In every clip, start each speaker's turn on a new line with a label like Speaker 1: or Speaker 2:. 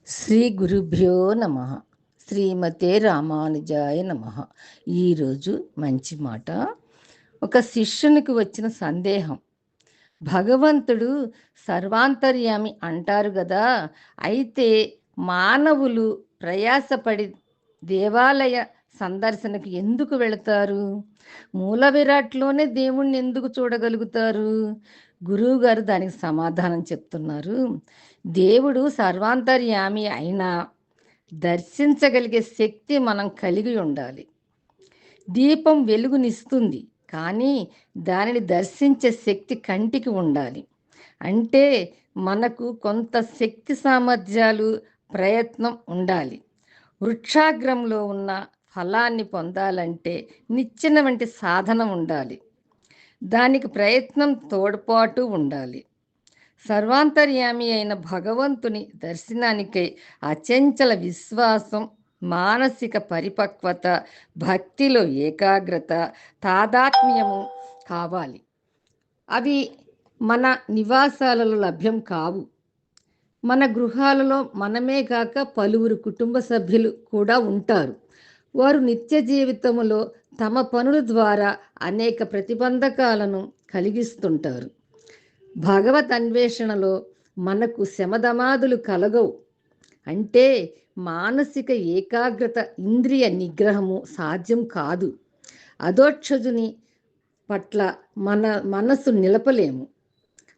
Speaker 1: శ్రీ గురుభ్యో నమ. శ్రీమతే రామానుజాయ నమ. ఈరోజు మంచి మాట. ఒక శిష్యునికి వచ్చిన సందేహం. భగవంతుడు సర్వాంతర్యామి అంటారు కదా, అయితే మానవులు ప్రయాసపడి దేవాలయ సందర్శనకు ఎందుకు వెళతారు? మూల విరాట్లోనే దేవుణ్ణి ఎందుకు చూడగలుగుతారు? గురువు గారు దానికి సమాధానం చెప్తున్నారు. దేవుడు సర్వాంతర్యామి అయినా దర్శించగలిగే శక్తి మనం కలిగి ఉండాలి. దీపం వెలుగునిస్తుంది, కానీ దానిని దర్శించే శక్తి కంటికి ఉండాలి. అంటే మనకు కొంత శక్తి సామర్థ్యాలు, ప్రయత్నం ఉండాలి. వృక్షాగ్రంలో ఉన్న ఫలాన్ని పొందాలంటే నిచ్చెన వంటి సాధన ఉండాలి. దానికి ప్రయత్నం, తోడ్పాటు ఉండాలి. సర్వాంతర్యామి అయిన భగవంతుని దర్శనానికై అచంచల విశ్వాసం, మానసిక పరిపక్వత, భక్తిలో ఏకాగ్రత, తాదాత్మ్యము కావాలి. అవి మన నివాసాలలో లభ్యం కావు. మన గృహాలలో మనమే కాక పలువురు కుటుంబ సభ్యులు కూడా ఉంటారు. వారు నిత్య జీవితంలో తమ పనుల ద్వారా అనేక ప్రతిబంధకాలను కలిగిస్తుంటారు. భగవత్ అన్వేషణలో మనకు శమధమాదులు కలగవు. అంటే మానసిక ఏకాగ్రత, ఇంద్రియ నిగ్రహము సాధ్యం కాదు. అధోక్షజుని పట్ల మన మనసు నిలపలేము.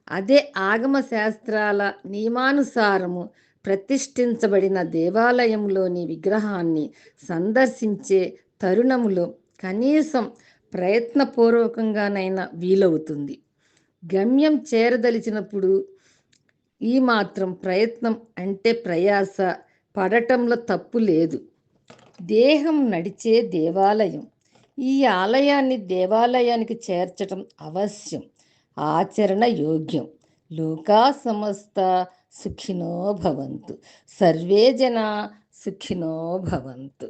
Speaker 1: అదే ఆగమ శాస్త్రాల నియమానుసారము ప్రతిష్ఠించబడిన దేవాలయంలోని విగ్రహాన్ని సందర్శించే తరుణములో కనీసం ప్రయత్నపూర్వకంగానైనా వీలవుతుంది. గమ్యం చేరదలిచినప్పుడు ఈ మాత్రం ప్రయత్నం అంటే ప్రయాస పడటంలో తప్పు లేదు. దేహం నడిచే దేవాలయం. ఈ ఆలయాన్ని దేవాలయానికి చేర్చటం అవశ్యం, ఆచరణ యోగ్యం. లోకా సమస్త సుఖినో భవంతు. సర్వే జనా సుఖినో భవంతు.